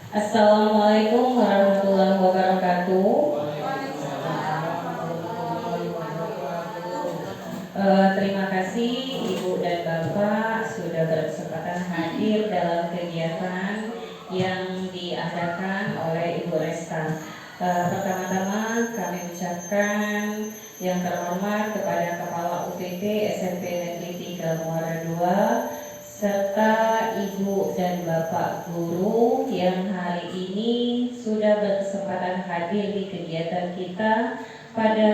Assalamualaikum warahmatullahi wabarakatuh. Terima kasih Ibu dan Bapak sudah berkesempatan hadir dalam kegiatan yang diadakan oleh Ibu Resta. Pertama-tama kami ucapkan yang terhormat kepada Kepala UPT SMP Negeri 3 Muara II serta Ibu dan Bapak guru yang hari ini sudah berkesempatan hadir di kegiatan kita pada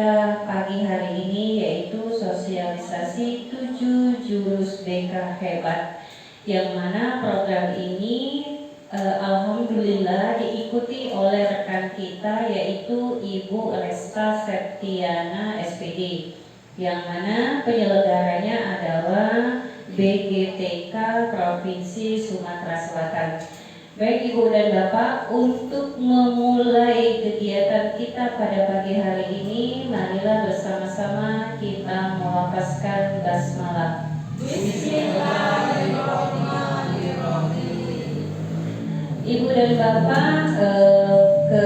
pagi hari ini, yaitu sosialisasi 7 jurus BK hebat, yang mana program ini alhamdulillah diikuti oleh rekan kita yaitu Ibu Resta Septiana SPD, yang mana penyelenggaranya adalah BGTK Provinsi Sumatera Selatan. Baik Ibu dan Bapak, untuk memulai kegiatan kita pada pagi hari ini, marilah bersama-sama kita melafazkan basmalah. Bismillahirrahmanirrahim. Ibu dan Bapak, ke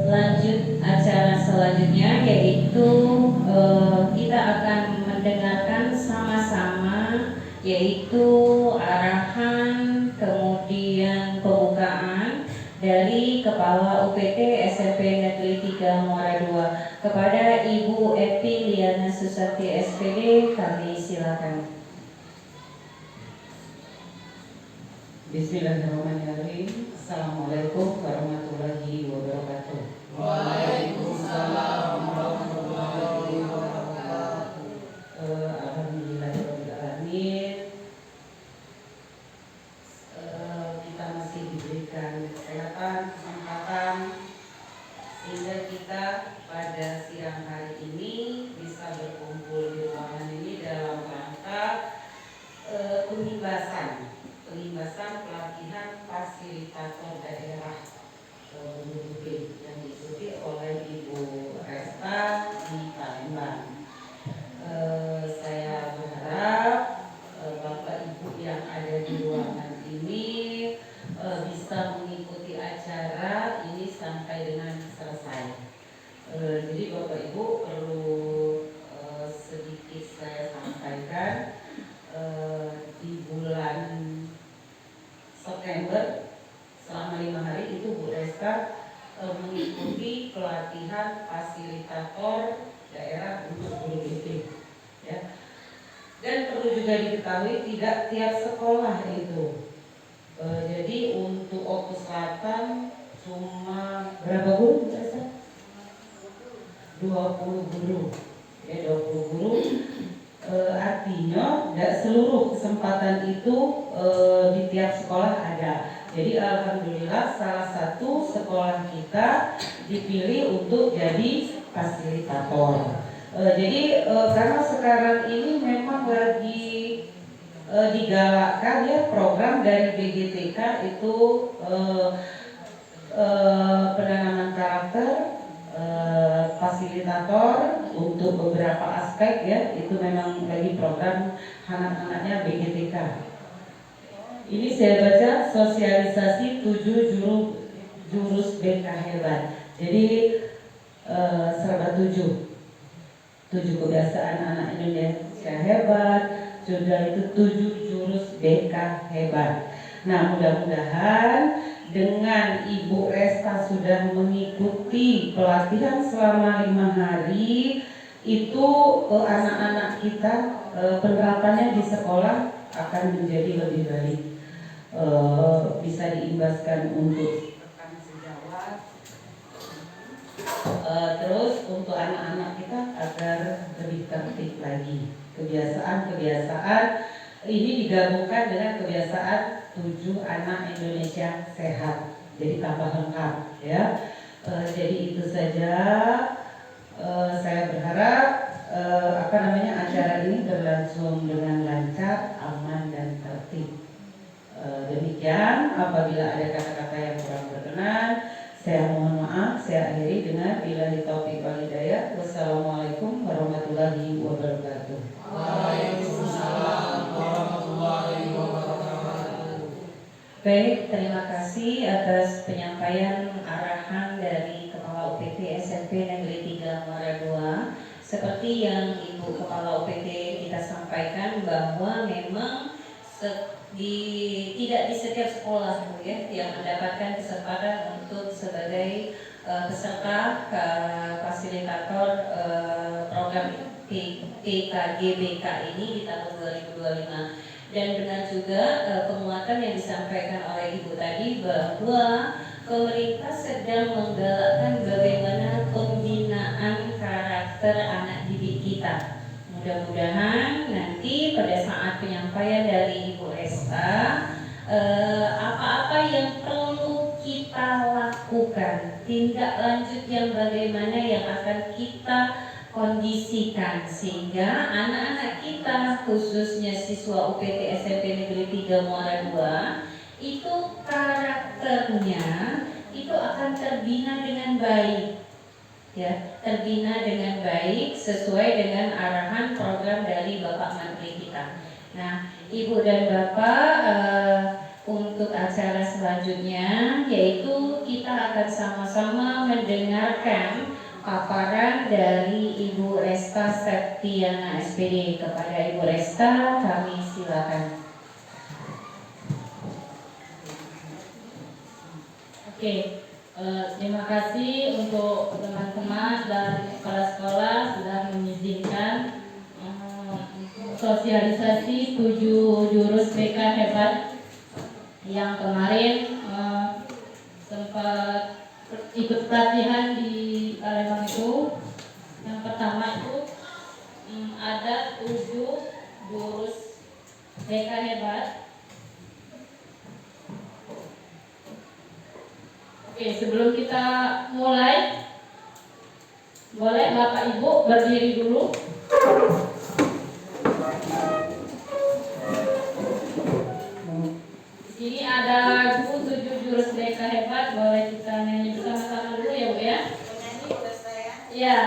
lanjut acara selanjutnya, yaitu kita akan mendengarkan sama-sama, yaitu arahan kemudian pembukaan dari Kepala UPT SMP Negeri 3 Muara II. Kepada Ibu Epi Liana Susanti SPD, kami silakan. Bismillahirrahmanirrahim. Assalamualaikum warahmatullahi wabarakatuh. Waalaikumsalam warahmatullahi wabarakatuh. Alhamdulillahirrahmanirrahim. Kita masih diberikan kesempatan sehingga kita pada siang hari ini bisa berkumpul di ruangan ini dalam rangka pembahasan pelatihan fasilitator daerah yang diikuti oleh Ibu Resta di Palembang. Saya berharap Bapak Ibu yang ada di ruangan ini bisa mengikuti acara ini sampai dengan selesai. Jadi Bapak Ibu perlu sedikit saya sampaikan, di bulan September selama 5 hari itu Bu Resta mengikuti pelatihan fasilitator daerah untuk guru BK, ya. Dan perlu juga diketahui tidak tiap sekolah itu. Jadi untuk Oku Selatan cuma berapa guru Bu Resta? 20 guru, ya 20 guru. Artinya tidak seluruh kesempatan itu di tiap sekolah ada. Jadi alhamdulillah salah satu sekolah kita dipilih untuk jadi fasilitator. Jadi karena sekarang ini memang lagi digalakkan ya program dari BGTK itu penanaman karakter fasilitator untuk beberapa aspek, ya, itu memang lagi program anak-anaknya BGTK. Ini saya baca sosialisasi 7 jurus BK hebat. Jadi serba 7 kebiasaan anak Indonesia hebat, sudah itu 7 jurus BK hebat. Nah, mudah-mudahan dengan Ibu Resta sudah mengikuti pelatihan selama 5 hari, itu anak-anak kita penerapannya di sekolah akan menjadi lebih baik, bisa diimbaskan untuk rekan sejawat, terus untuk anak-anak kita agar lebih tertib lagi. Kebiasaan-kebiasaan ini digabungkan dengan kebiasaan 7 anak Indonesia sehat, jadi tambah lengkap, ya. Jadi itu saja. Saya berharap acara ini berlangsung dengan lancar, aman dan tertib. Demikian, apabila ada kata-kata yang kurang berkenan, saya mohon maaf. Saya akhiri dengan billahi taufiq wal hidayah. Wassalamualaikum warahmatullahi wabarakatuh. Waalaikumsalam warahmatullahi wabarakatuh. Baik, terima kasih atas penyampaian arahan dari Kepala UPT SMP Negeri 3 Muara II. Seperti yang Ibu Kepala UPT kita sampaikan bahwa memang tidak di setiap sekolah Bu, ya, yang mendapatkan kesempatan untuk sebagai peserta fasilitator program TKGBK ini di tahun 2025. Dan benar juga penguatan yang disampaikan oleh Ibu tadi bahwa pemerintah sedang menggalakkan bagaimana pembinaan karakter anak didik kita. Mudah-mudahan nanti pada saat penyampaian dari Ibu Resta, apa-apa yang perlu kita lakukan, tindak lanjut yang bagaimana yang akan kita kondisikan sehingga anak-anak kita, khususnya siswa UPT SMP Negeri 3 Muara II, itu karakternya itu akan terbina dengan baik, ya, terbina dengan baik sesuai dengan arahan program dari Bapak Menteri kita. Nah, Ibu dan Bapak, untuk acara selanjutnya yaitu kita akan sama-sama mendengarkan paparan dari Ibu Resta Septiana SPD. Kepada Ibu Resta kami silakan. Oke, terima kasih untuk teman-teman dan kepala sekolah sudah mengizinkan sosialisasi 7 jurus BK hebat yang kemarin sempat ikut pelatihan di Palembang itu. Yang pertama itu ada 7 jurus BK hebat. Oke, sebelum kita mulai, boleh Bapak Ibu berdiri dulu. Di sini ada 7 jurus BK hebat, boleh kita nyanyi bersama-sama dulu ya Bu ya. Iya.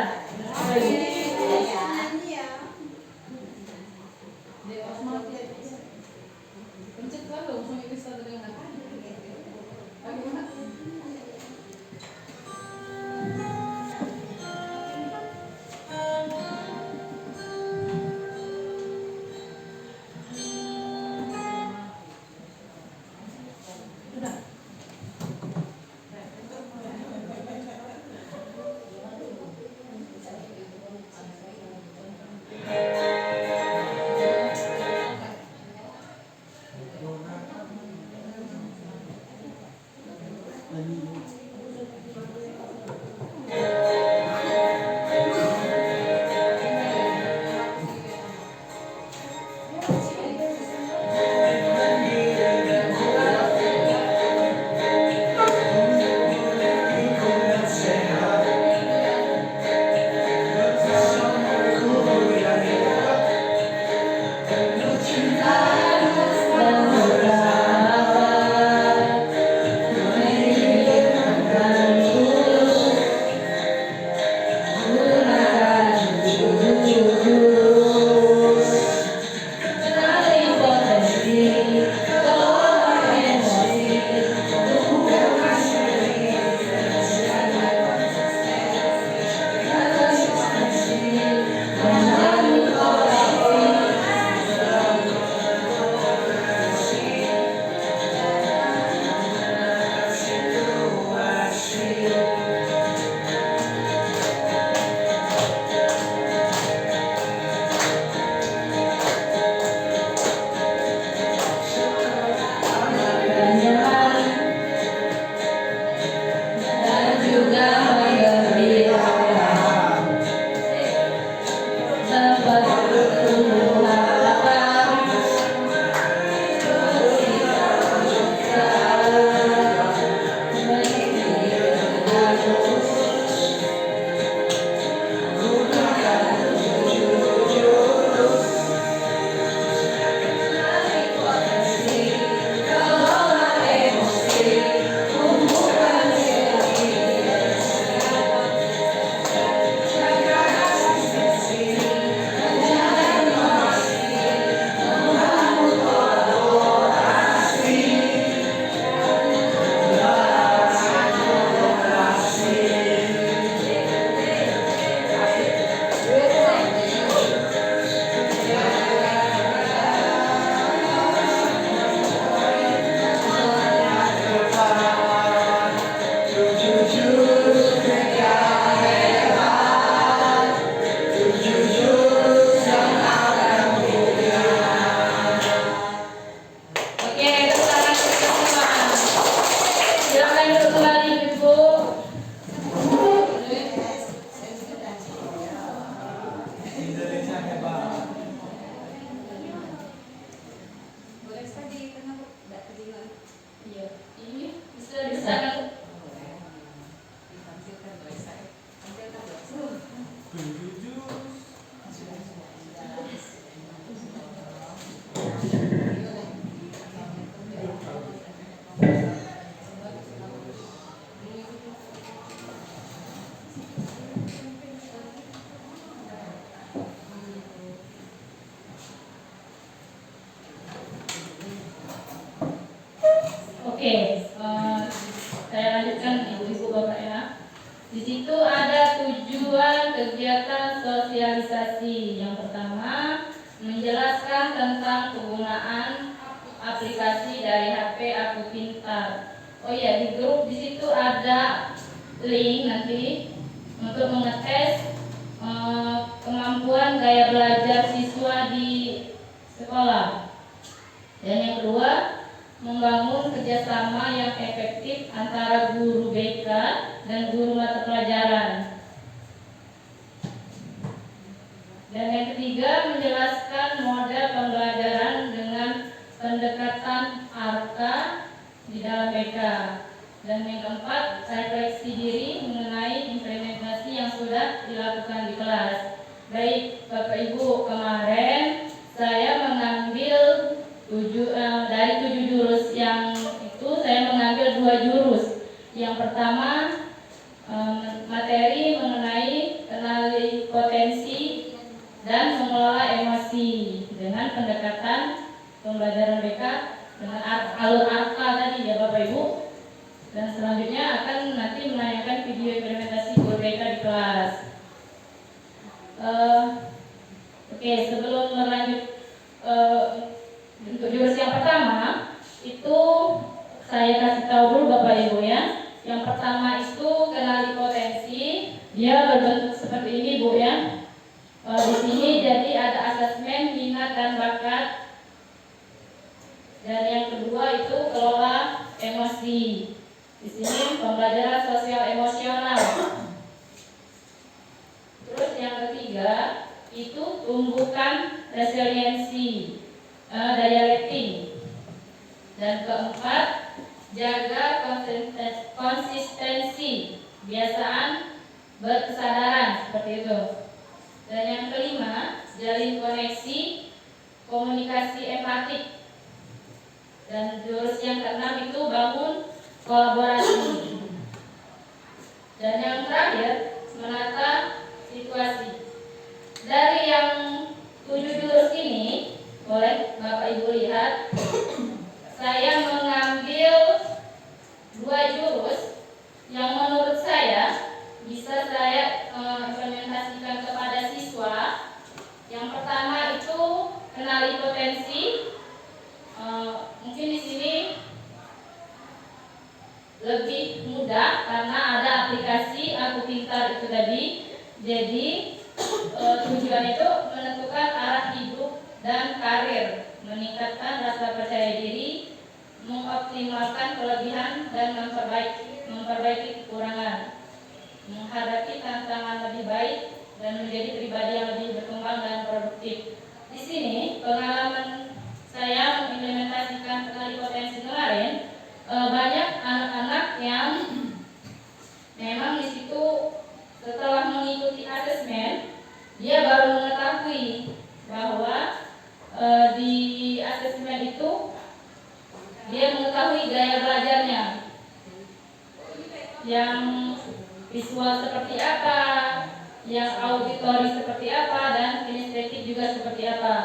Oke, saya lanjutkan ibu-ibu bapak ya. Di situ ada tujuan kegiatan sosialisasi. Yang pertama, menjelaskan tentang penggunaan aplikasi dari HP Aku Pintar. Oh iya, di grup di situ ada link nanti untuk mengetes kemampuan gaya belajar siswa di sekolah. Dan yang kedua, membangun kerjasama yang efektif antara guru BK dan guru mata pelajaran. Dan yang ketiga, menjelaskan model pembelajaran dengan pendekatan ARKA di dalam BK. Dan yang keempat, refleksi diri mengenai implementasi yang sudah dilakukan di kelas. Baik Bapak Ibu, kemarin saya mengambil dari 7 jurus yang itu saya mengambil 2 jurus. Yang pertama materi mengenai kenali potensi dan mengelola emosi dengan pendekatan pembelajaran BK dengan alur ARKA tadi ya Bapak Ibu. Dan selanjutnya akan nanti menanyakan video implementasi guru BK di kelas. Oke, sebelum berlanjut untuk jurus yang pertama itu saya kasih tahu dulu Bapak Ibu ya. Yang pertama itu kenali potensi, dia berbentuk seperti ini Bu ya. Di sini jadi ada asesmen minat dan bakat. Dan yang kedua itu kelola emosi. Di sini pembelajaran sosial emosional. Terus yang ketiga itu tumbuhkan resiliensi, daya rating. Dan keempat, jaga konsistensi, kebiasaan berkesadaran seperti itu. Dan yang kelima, jalin koneksi, komunikasi empatik. Dan jurus yang keenam itu bangun kolaborasi. Dan yang terakhir, menata situasi. Dari yang 7 jurus ini, boleh Bapak Ibu lihat, saya mengambil 2 jurus yang menurut saya bisa saya implementasikan kepada siswa. Yang pertama itu kenali potensi. Mungkin di sini lebih mudah karena ada aplikasi Aku Pintar itu tadi. Jadi tujuan itu menentukan arah hidup dan karir, meningkatkan rasa percaya diri, mengoptimalkan kelebihan dan memperbaiki kekurangan, menghadapi tantangan lebih baik dan menjadi pribadi yang lebih berkembang dan produktif. Di sini pengalaman saya mengimplementasikan kenali potensi kemarin, banyak anak-anak yang memang di situ setelah mengikuti asesmen dia baru mengetahui bahwa di asesmen itu dia mengetahui gaya belajarnya, yang visual seperti apa, yang auditori seperti apa, dan kinestetik juga seperti apa.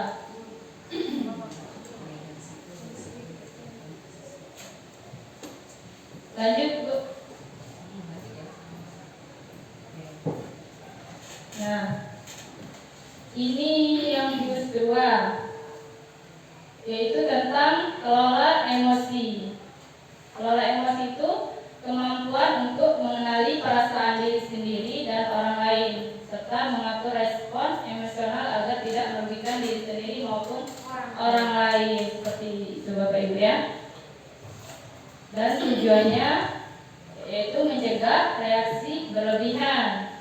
Lanjut Bu. Nah, ini yang jurus kedua, yaitu tentang kelola emosi. Kelola emosi itu kemampuan untuk mengenali perasaan diri sendiri dan orang lain, serta mengatur respon emosional agar tidak merugikan diri sendiri maupun orang lain. Seperti itu Bapak Ibu ya. Dan tujuannya yaitu mencegah reaksi berlebihan,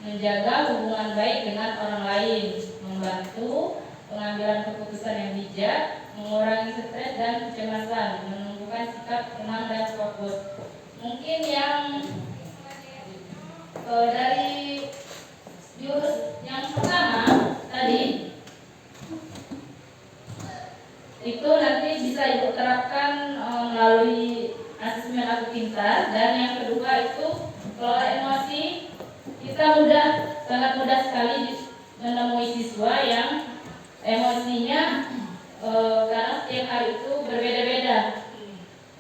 menjaga hubungan baik dengan orang lain, membantu pengambilan keputusan yang bijak, mengurangi stres dan kecemasan, menumbuhkan sikap tenang dan fokus. Mungkin yang dari jurus yang pertama tadi itu nanti bisa Ibu terapkan melalui asesmen Aku Pintar. Dan yang kedua itu kelola emosi. Kita sangat mudah sekali menemui siswa yang emosinya karena setiap hari itu berbeda-beda.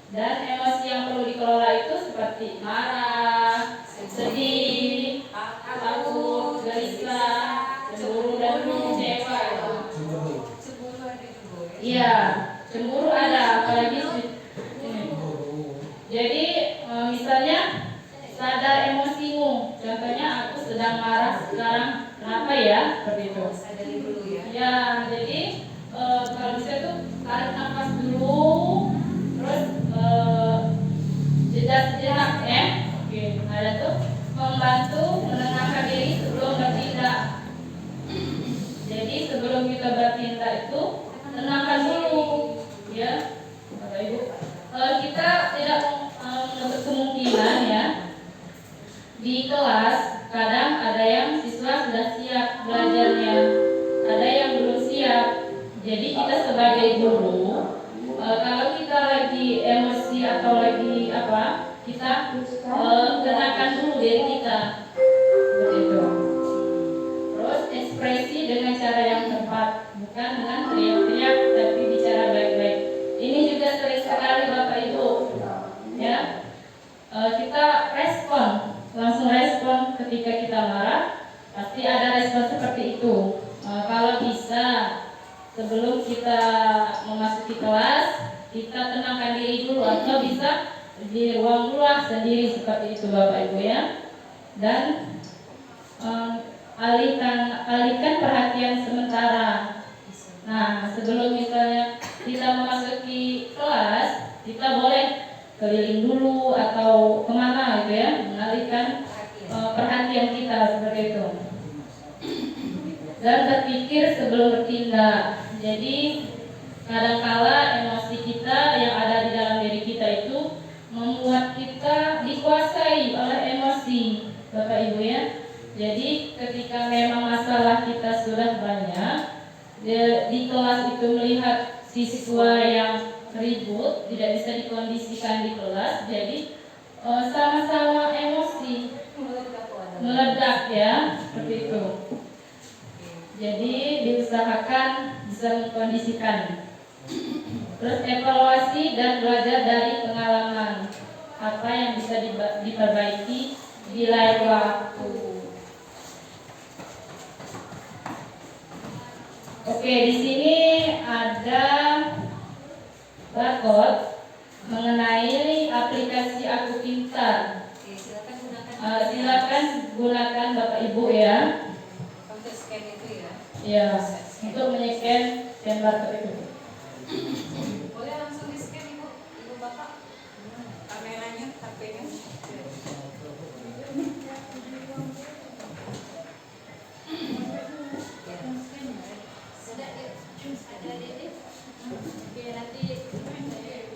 Dan emosi yang perlu dikelola itu seperti marah, sedih, takut, gelisah, cemburu dan kecewa. Iya, cemburu ada, apalagi ini. Jadi misalnya sadar emosimu. Contohnya aku sedang marah sekarang, kenapa ya? Seperti itu. Sadari dulu ya. Ya, jadi kalau bisa tuh tarik nafas dulu, terus jeda sejenak ya. Oke, ada tuh membantu menenangkan diri sebelum bertindak. Jadi sebelum kita bertindak itu tenangkan dulu, ya, Bapak Ibu. Kita tidak menutup kemungkinan ya. Di kelas kadang ada yang siswa sudah siap belajarnya, ada yang belum siap. Jadi kita sebagai guru, kalau kita lagi emosi atau lagi apa, kita tenangkan dulu diri kita, seperti itu. Terus ekspresi dengan cara yang tepat, bukan dengan teriak-teriak, tapi bicara baik-baik. Ini juga sering sekali Bapak Ibu, ya. Kita langsung respon ketika kita marah, pasti ada respon seperti itu. Kalau bisa sebelum kita memasuki kelas, kita tenangkan diri dulu, atau bisa di ruang kelas sendiri seperti itu Bapak Ibu ya. Dan alihkan perhatian sementara. Nah, sebelum misalnya kita memasuki kelas, kita boleh keliling dulu atau kemana gitu ya, mengalihkan perhatian kita seperti itu. Dan berpikir sebelum bertindak. Jadi kadangkala emosi kita yang ada di dalam diri kita itu membuat kita dikuasai oleh emosi, Bapak Ibu ya. Jadi ketika memang masalah kita sudah banyak, di kelas itu melihat siswa yang ribut, tidak bisa dikondisikan di kelas, jadi sama-sama emosi meledak ya, seperti itu. Jadi diusahakan bisa mengkondisikan. Terus evaluasi dan belajar dari pengalaman, apa yang bisa diperbaiki di lain waktu. Oke, di sini ada barcode mengenai aplikasi Aku Pintar. Oke, silakan gunakan. Silakan gunakan Bapak Ibu ya. Untuk scan itu ya. Ya, untuk menycan barcode itu. Boleh langsung di scan Ibu, Ibu Bapak. Kameranya, HP-nya. Sudah ada Dede. Oke, nanti silakan Bapak Ibu.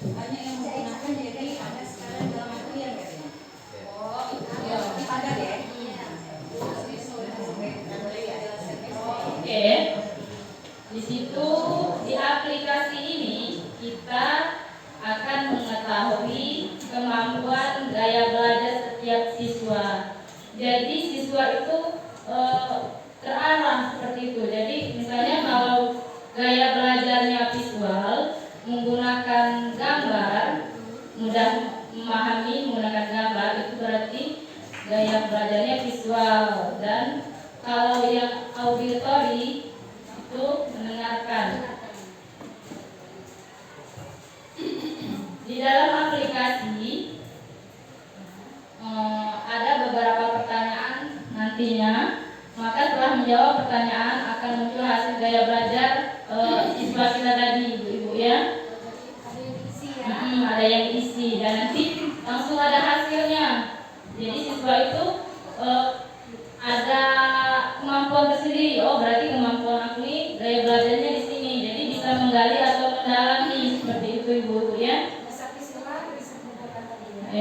Banyak yang menggunakan, jadi ada sekarang dalam artian ya. Oh, iya. Ada ya. Oke, di situ di aplikasi ini kita akan mengetahui kemampuan gaya belajar setiap siswa. Jadi siswa itu terarah seperti itu. Jadi misalnya kalau gaya belajarnya visual, menggunakan gambar, mudah memahami menggunakan gambar, itu berarti gaya belajarnya visual. Dan kalau yang auditory itu mendengarkan. Di dalam aplikasi ada beberapa pertanyaan nantinya, maka setelah menjawab pertanyaan akan muncul hasil gaya belajar siswa kita tadi, ibu-ibu ya. Ada yang isi dan nanti langsung ada hasilnya. Jadi siswa itu ada kemampuan tersendiri. Oh, berarti kemampuan aku ini gaya belajar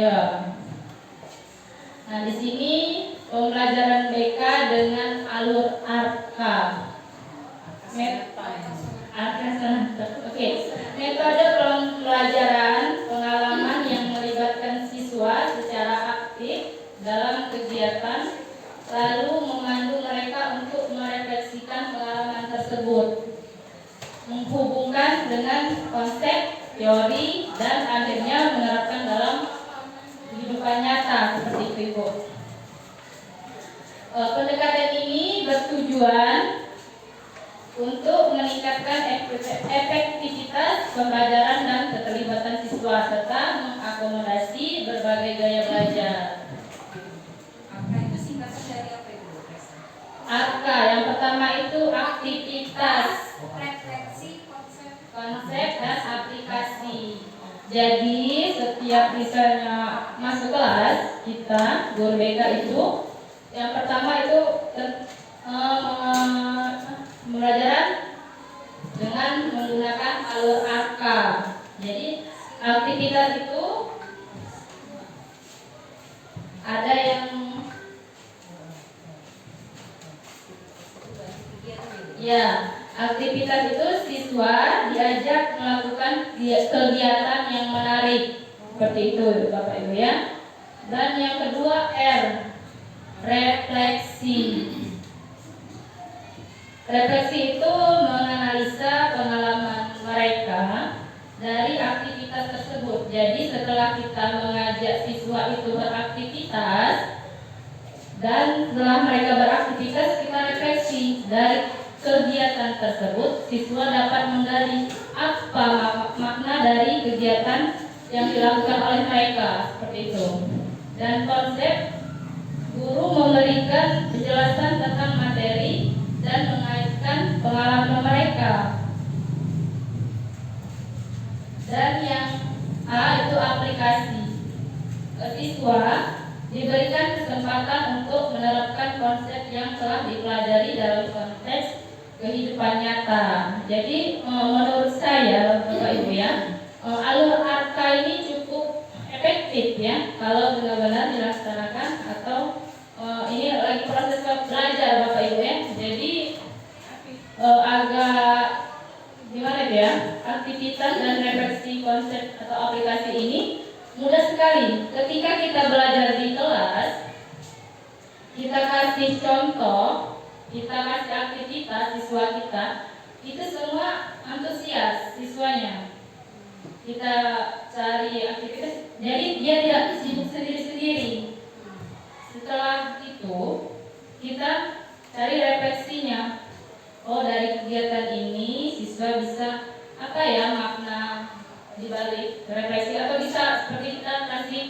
Ya. Nah, di sini pembelajaran BK dengan alur ARKA. Oke. Metode pembelajaran pengalaman yang melibatkan siswa secara aktif dalam kegiatan, lalu memandu mereka untuk merefleksikan pengalaman tersebut, menghubungkan dengan konsep, teori, dan akhirnya menerapkan dalam kehidupan nyata seperti itu, Ibu. Pendekatan ini bertujuan untuk meningkatkan efektivitas pembelajaran dan keterlibatan siswa serta mengakomodasi berbagai gaya belajar. Apa itu singkatan dari apa itu? ARKA yang pertama itu aktivitas, Refleksi, konsep dan aplikasi. Jadi setiap misalnya masuk kelas kita guru BK itu yang pertama itu pembelajaran dengan menggunakan alur ARKA. Jadi aktivitas itu ada yang ya, aktivitas itu siswa diajak melakukan kegiatan yang menarik seperti itu Bapak Ibu ya. Dan yang kedua R, refleksi. Refleksi itu menganalisa pengalaman mereka dari aktivitas tersebut. Jadi setelah kita mengajak siswa itu beraktivitas dan setelah mereka beraktivitas kita refleksi dari kegiatan tersebut, siswa dapat menggali apa makna dari kegiatan yang dilakukan oleh mereka seperti itu. Dan konsep, guru memberikan penjelasan tentang materi dan mengaitkan pengalaman mereka. Dan yang A itu aplikasi. Siswa diberikan kesempatan untuk menerapkan konsep yang telah dipelajari dalam konteks kehidupan nyata. Jadi menurut saya Bapak Ibu ya, alur ARKA ini cukup efektif ya kalau benar-benar dilaksanakan atau ini lagi proses belajar Bapak Ibu ya. Jadi agak gimana ya, aktivitas dan refleksi konsep atau aplikasi ini mudah sekali. Ketika kita belajar di kelas, kita kasih contoh, kita kasih aktivitas siswa kita, itu semua antusias siswanya. Kita cari aktivitas, jadi dia tidak sibuk sendiri-sendiri. Setelah itu kita cari refleksinya. Oh, dari kegiatan ini siswa bisa apa ya makna dibalik refleksi, atau bisa seperti kita kasih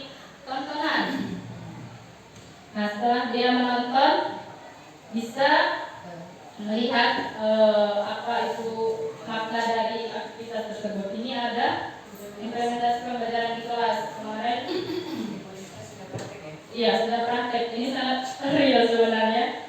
tontonan. Nah, setelah dia menonton bisa melihat apa itu makna dari aktivitas tersebut. Ini ada implementasi pembelajaran di kelas kemarin. Iya, sudah praktek. Ini sangat real sebenarnya.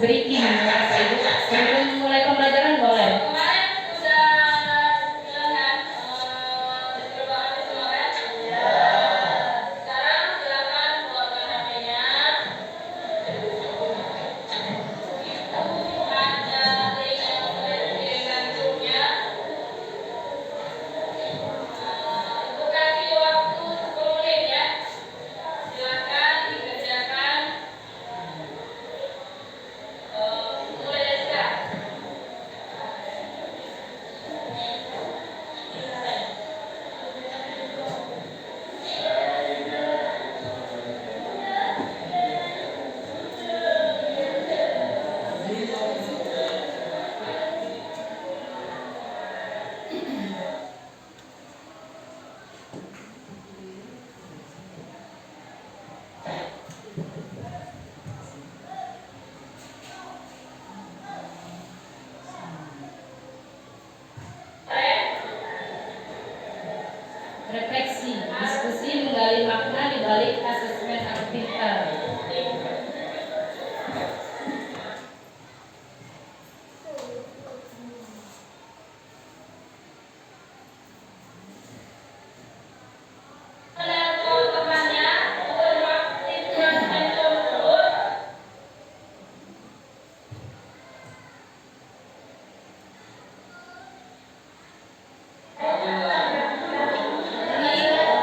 Breaking, sebelum mulai pembelajaran boleh. Kemarin sudah bilang percobaan kemarin. Sekarang silakan keluarkan HP-nya. Itu ada link yang sudah dikirimkan grupnya. Ibu kasih waktu 10 menit ya. Silakan dikerjakan. refleksi, diskusi menggali makna di balik asesmen aktivitas.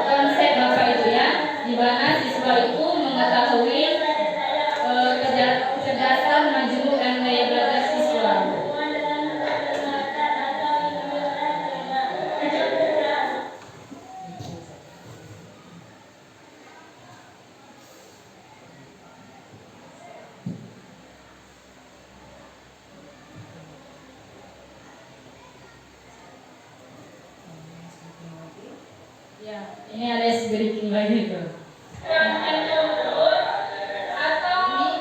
Konsep Bapak Ibu ya, di mana siswa itu mengetahui kecerdasan, majemuk dan daya belajar siswa. Ya, ini ada sedikit lagi tuh. Ini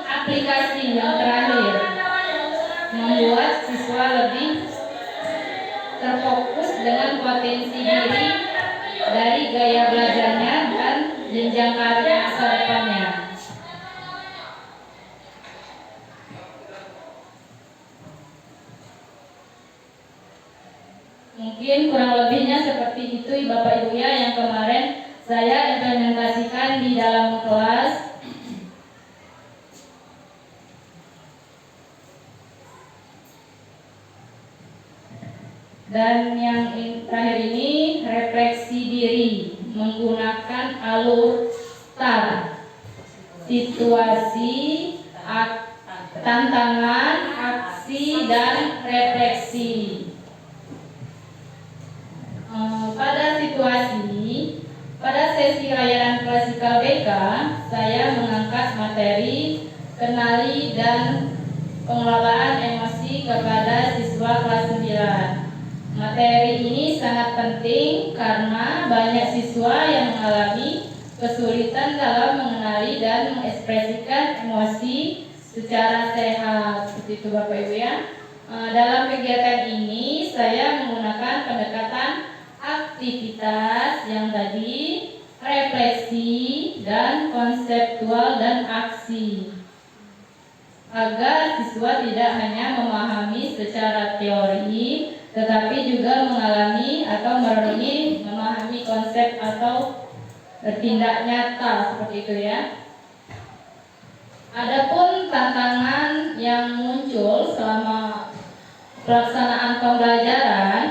aplikasi yang terakhir membuat siswa lebih terfokus dengan potensi diri dari gaya belajarnya dan jenjang karir masa depannya. Mungkin kurang lebihnya seperti itu Bapak Ibu ya, yang kemarin saya implementasikan di dalam kelas. Dan yang terakhir ini refleksi diri menggunakan alur STAR: situasi, tantangan, aksi, dan refleksi. Pada sesi layanan klasikal BK, saya mengangkat materi kenali dan pengelolaan emosi kepada siswa kelas 9. Materi ini sangat penting karena banyak siswa yang mengalami kesulitan dalam mengenali dan mengekspresikan emosi secara sehat. Seperti itu Bapak Ibu ya. Dalam kegiatan ini saya menggunakan pendekatan aktivitas yang tadi, refleksi, dan konseptual dan aksi, agar siswa tidak hanya memahami secara teori, tetapi juga mengalami atau merenungi, memahami konsep atau bertindak nyata seperti itu ya. Adapun tantangan yang muncul selama pelaksanaan pembelajaran,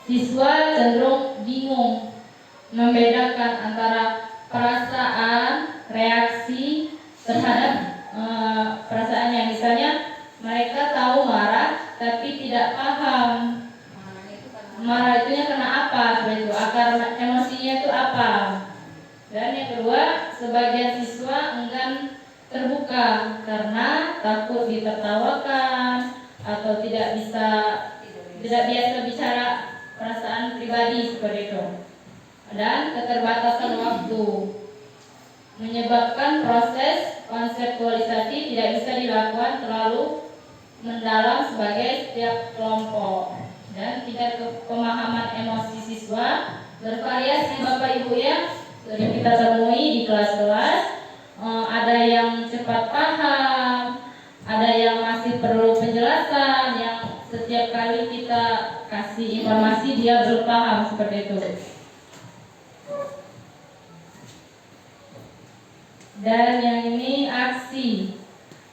siswa cenderung bingung membedakan antara perasaan, reaksi terhadap perasaannya. Misalnya mereka tahu marah tapi tidak paham marah itunya kena apa, seperti itu, akar emosinya itu apa. Dan yang kedua, sebagian siswa enggan terbuka karena takut ditertawakan atau tidak biasa bicara perasaan pribadi seperti itu. Dan keterbatasan waktu menyebabkan proses konseptualisasi tidak bisa dilakukan terlalu mendalam sebagai setiap kelompok. Dan tingkat pemahaman emosi siswa bervariasi Bapak Ibu ya. Sering kita temui di kelas-kelas, ada yang cepat paham, ada yang masih perlu penjelasan, yang setiap kali kita kasih informasi dia belum paham seperti itu. Dan yang ini aksi,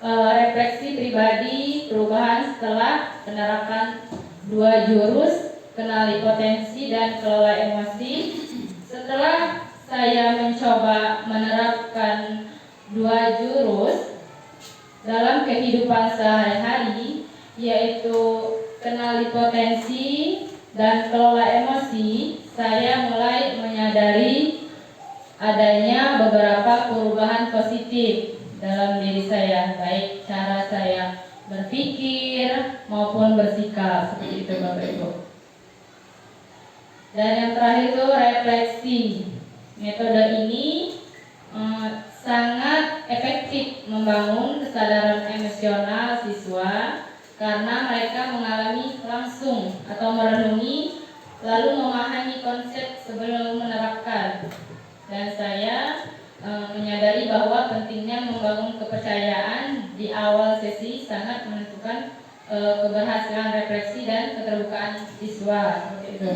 refleksi pribadi, perubahan setelah penerapan 2 jurus, kenali potensi dan kelola emosi. Setelah saya mencoba menerapkan 2 jurus dalam kehidupan sehari-hari, yaitu kenali potensi dan kelola emosi, saya mulai menyadari adanya beberapa perubahan positif dalam diri saya, baik cara saya berpikir maupun bersikap, seperti itu Bapak Ibu. Dan yang terakhir itu refleksi. Metode ini sangat efektif membangun kesadaran emosional siswa karena mereka mengalami langsung atau merenungi lalu memahami konsep sebelum dan saya menyadari bahwa pentingnya membangun kepercayaan di awal sesi sangat menentukan keberhasilan refleksi dan keterbukaan siswa. Seperti itu.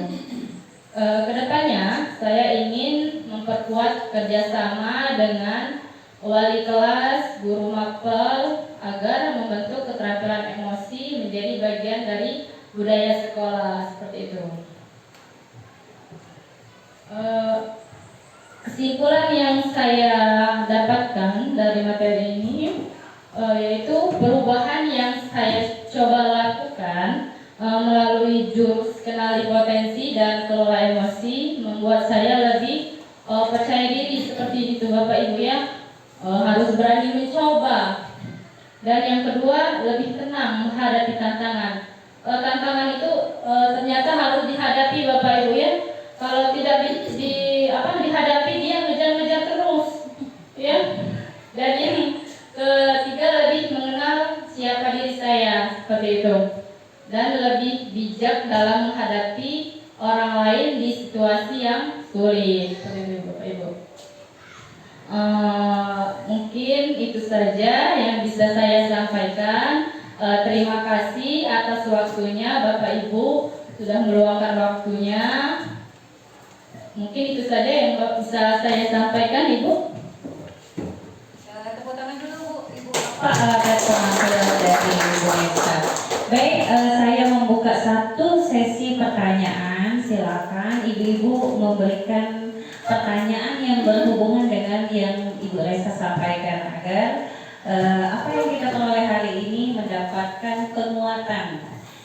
Kedepannya saya ingin memperkuat kerjasama dengan wali kelas, guru mapel agar membentuk keterampilan emosi menjadi bagian dari budaya sekolah. Seperti itu. Kesimpulan yang saya dapatkan dari materi ini yaitu perubahan yang saya coba lakukan melalui jurus kenali potensi dan kelola emosi membuat saya lebih percaya diri. Seperti itu Bapak Ibu ya, harus berani mencoba. Dan yang kedua, lebih tenang menghadapi tantangan. Tantangan itu ternyata harus dihadapi Bapak Ibu ya. Kalau tidak dihadapi, dia ngejar-ngejar terus ya. Dan yang ketiga, lebih mengenal siapa diri saya. Seperti itu. Dan lebih bijak dalam menghadapi orang lain di situasi yang sulit. Seperti itu Bapak Ibu. Mungkin itu saja yang bisa saya sampaikan. Terima kasih atas waktunya Bapak Ibu sudah meluangkan waktunya. Mungkin itu saja yang bisa saya sampaikan Ibu. Tepuk tangan dulu Bu, Ibu. dari Ibu Nesta. Baik, saya membuka satu sesi pertanyaan. Silakan ibu-ibu memberikan pertanyaan yang berhubungan dengan yang Ibu Resa sampaikan agar apa yang kita peroleh hari ini mendapatkan penguatan.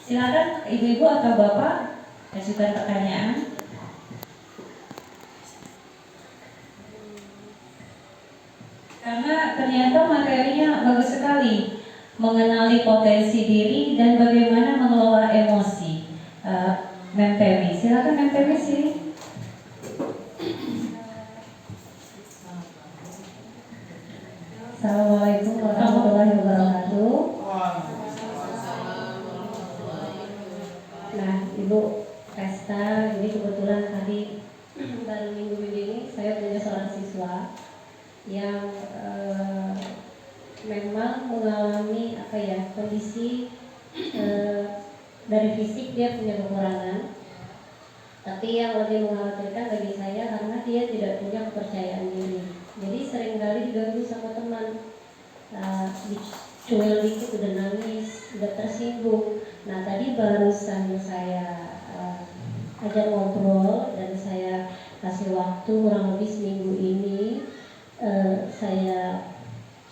Silakan ibu-ibu atau bapak ajukan pertanyaan. Karena ternyata materinya bagus sekali, mengenali potensi diri dan bagaimana mengelola emosi. Mem Temi, silakan Mem Temi sini. Assalamualaikum warahmatullahi wabarakatuh. Nah, Ibu Resta, ini kebetulan tadi baru minggu ini saya punya seorang siswa yang memang mengalami kondisi dari fisik dia punya kekurangan, tapi yang lebih mengkhawatirkan bagi saya karena dia tidak punya kepercayaan diri. Jadi seringkali diganggu sama teman, dicuil dikit udah nangis, udah tersinggung. Nah tadi barusan saya ajak ngobrol dan saya kasih waktu kurang lebih seminggu ini. Saya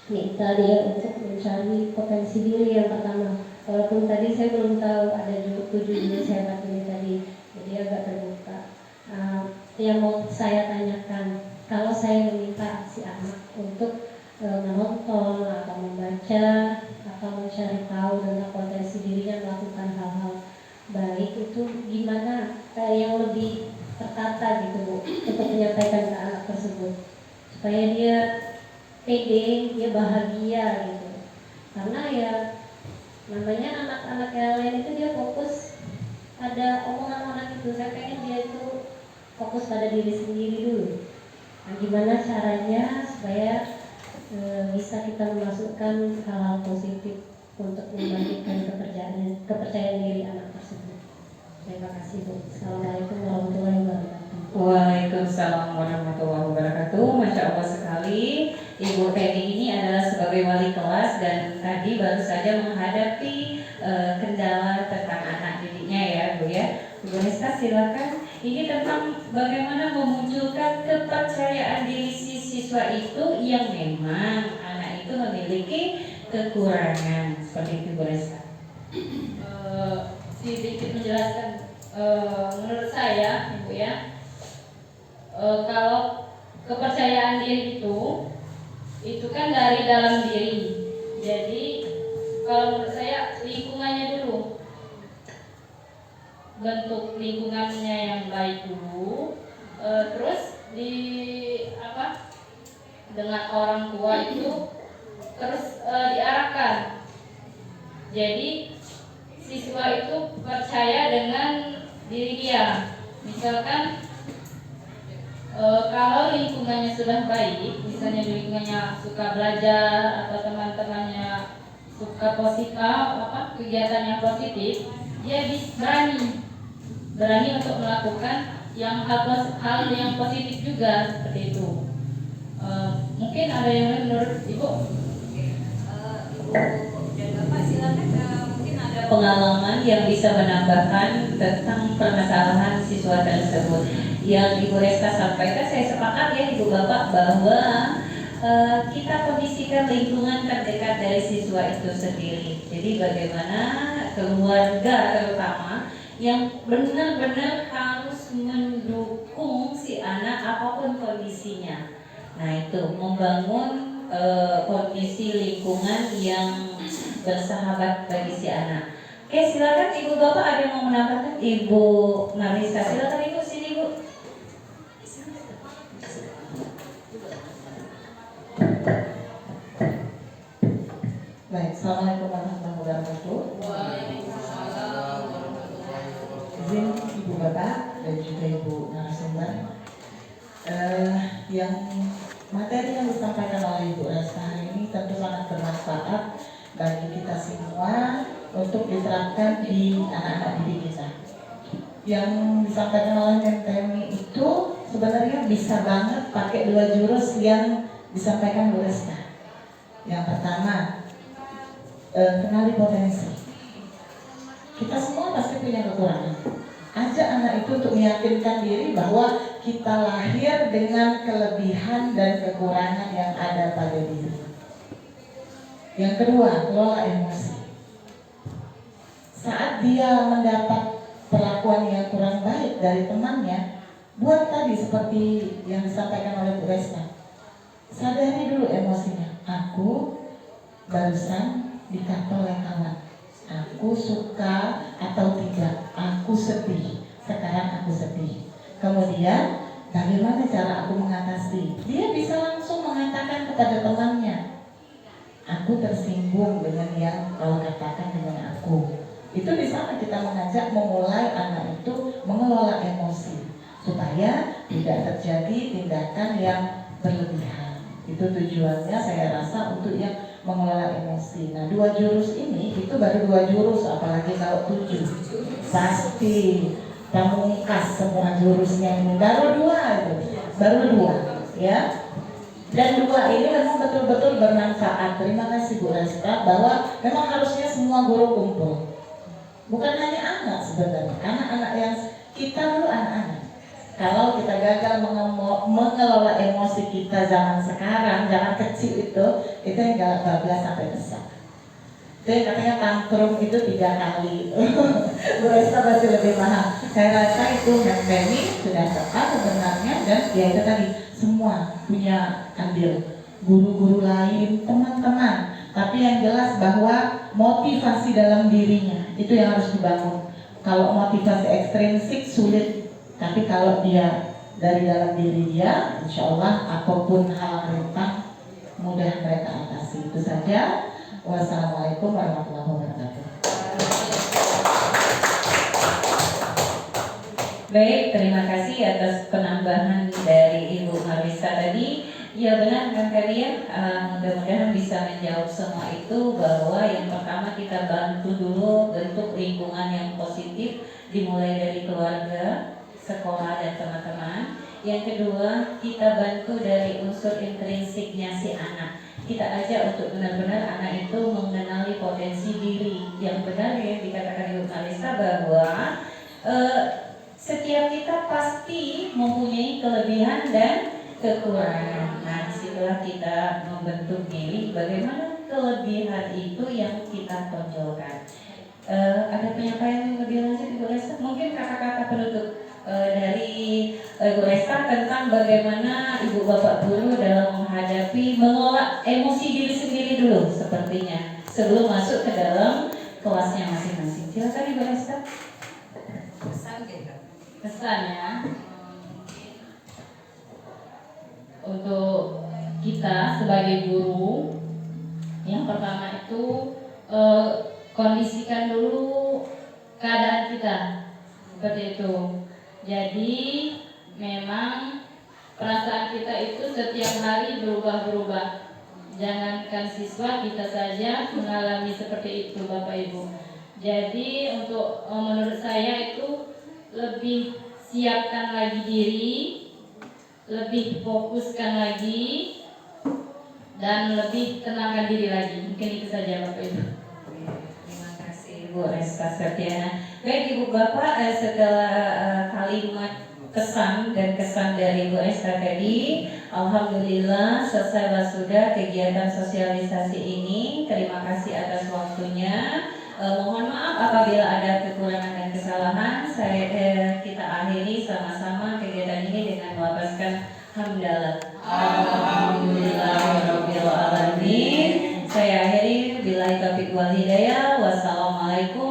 minta dia untuk mencari potensi diri yang pertama. Walaupun tadi saya belum tahu ada 7 jenis hebat ini tadi, jadi agak terbuka. Yang mau saya tanyakan, kalau saya meminta si anak untuk menonton atau membaca atau mencari tahu tentang potensi dirinya melakukan hal-hal baik, itu gimana yang lebih tertata gitu Bu untuk menyampaikan ke anak tersebut supaya dia pede, dia bahagia gitu. Karena ya namanya anak-anak yang lain itu dia fokus pada omongan orang itu. Saya pengen dia itu fokus pada diri sendiri dulu. Nah, gimana caranya supaya bisa kita memasukkan hal-hal positif untuk membangkitkan kepercayaan diri anak tersebut. Terima kasih Bu. Assalamualaikum warahmatullahi wabarakatuh. Waalaikumsalam warahmatullahi wabarakatuh. Masya Allah sekali. Ibu Temi ini adalah sebagai wali kelas dan tadi baru saja menghadapi kendala tentang anak didiknya ya Bu ya. Bu Nesta silakan. Ini tentang bagaimana memunculkan kepercayaan diri si siswa itu yang memang anak itu memiliki kekurangan. Seperti itu Bu Nesta. Sedikit menjelaskan, menurut saya Ibu ya, kalau kepercayaan diri itu kan dari dalam diri. Jadi kalau menurut saya lingkungannya dulu, bentuk lingkungannya yang baik dulu, terus dengan orang tua itu terus diarahkan. Jadi siswa itu percaya dengan diri dia. Misalkan kalau lingkungan lingkungannya sudah baik, misalnya di lingkungannya suka belajar atau teman-temannya suka positif, kegiatan yang positif, dia berani untuk melakukan hal yang positif juga seperti itu. Mungkin ada yang lain menurut Ibu? Ibu dan Bapak silakan, mungkin ada Pengalaman yang bisa menambahkan tentang permasalahan siswa tersebut. Yang Ibu Resta sampaikan, saya sepakat ya Ibu Bapak bahwa kita kondisikan lingkungan terdekat dari siswa itu sendiri. Jadi bagaimana keluarga terutama yang benar-benar harus mendukung si anak apapun kondisinya. Nah itu membangun kondisi lingkungan yang bersahabat bagi si anak. Oke, silakan Ibu Bapak, ada yang mau menambahkan? Ibu Marisa, silakan Ibu, sini Bu. Baik, Assalamualaikum warahmatullahi wabarakatuh. Waalaikumsalam warahmatullahi wabarakatuh. Izin Ibu Bapak dan juga Ibu narasumber, yang materi yang disampaikan oleh Ibu Resta hari ini tentu sangat bermanfaat bagi kita semua untuk diterapkan di anak-anak didik kita. Yang disampaikan oleh Mentemi itu sebenarnya bisa banget pakai dua jurus yang disampaikan Bu Resta. Yang pertama, kenali potensi. Kita semua pasti punya kekurangan. Ajak anak itu untuk meyakinkan diri bahwa kita lahir dengan kelebihan dan kekurangan yang ada pada diri. Yang kedua, kelola emosi. Saat dia mendapat perlakuan yang kurang baik dari temannya, buat tadi seperti yang disampaikan oleh Bu Resta, sadari dulu emosinya. Aku barusan dikata oleh kawan, aku suka atau tidak, aku sedih, sekarang aku sedih. Kemudian bagaimana cara aku mengatasi? Dia bisa langsung mengatakan kepada temannya, aku tersinggung dengan yang kau katakan dengan aku. Itu di sana kita mengajak memulai anak itu mengelola emosi supaya tidak terjadi tindakan yang berlebihan. Itu tujuannya saya rasa untuk yang mengelola emosi. Nah, dua jurus ini itu baru dua jurus, apalagi kalau 7 pasti pamungkas semua jurusnya ini. Baru dua ya. Dan dua ini memang betul-betul bermanfaat. Terima kasih Bu Resta bahwa memang harusnya semua guru kumpul. Bukan hanya anak sebenarnya, anak-anak yang kita dulu anak-anak. Kalau kita gagal mengelola emosi kita zaman sekarang, zaman kecil itu yang bablas sampai besar. Itu yang katanya tantrum itu 3 kali. Bu Resta masih lebih paham. Saya rasa itu Mentemi sudah tepat sebenarnya, dan ya itu tadi semua punya andil. Guru-guru lain, teman-teman. Tapi yang jelas bahwa motivasi dalam dirinya itu yang harus dibangun. Kalau motivasi ekstrinsik sulit, tapi kalau dia dari dalam diri dia, insya Allah apapun hal rintang mudah mereka atasi. Itu saja. Wassalamualaikum warahmatullahi wabarakatuh. Baik, terima kasih atas penambahan dari Ibu Marisa tadi. Ya benar kan kalian, mudah-mudahan bisa menjawab semua itu, bahwa yang pertama kita bantu dulu bentuk lingkungan yang positif dimulai dari keluarga, sekolah dan teman-teman. Yang kedua, kita bantu dari unsur intrinsiknya si anak. Kita ajak untuk benar-benar anak itu mengenali potensi diri. Yang benar yang dikatakan Ibu Marisa bahwa setiap kita pasti mempunyai kelebihan dan kekurangan. Nah, disitulah kita membentuk diri bagaimana kelebihan itu yang kita tonjolkan. Ada penyampaian yang lebih lanjut Ibu Resta? Mungkin kata-kata penutup dari Ibu Resta tentang bagaimana Ibu Bapak Guru dalam menghadapi mengelola emosi diri sendiri dulu sepertinya sebelum masuk ke dalam kelasnya masing-masing. Silakan Ibu Resta. Kesannya untuk kita sebagai guru, yang pertama itu kondisikan dulu keadaan kita seperti itu. Jadi memang perasaan kita itu setiap hari berubah-berubah. Jangankan siswa, kita saja mengalami seperti itu Bapak Ibu. Jadi untuk menurut saya itu lebih siapkan lagi diri, lebih fokuskan lagi, dan lebih tenangkan diri lagi. Mungkin itu saja Bapak Ibu. Terima kasih Ibu Resta Septiana. Baik Ibu Bapak, setelah kalimat kesan dari Bu Esta tadi, alhamdulillah selesailah sudah kegiatan sosialisasi ini. Terima kasih atas waktunya. Mohon maaf apabila ada kekurangan dan kesalahan. Kita akhiri sama-sama kegiatan ini dengan melafazkan hamdalah. Alhamdulillahirabbil alamin. Saya akhiri billahi taufiq wal hidayah. Wassalamualaikum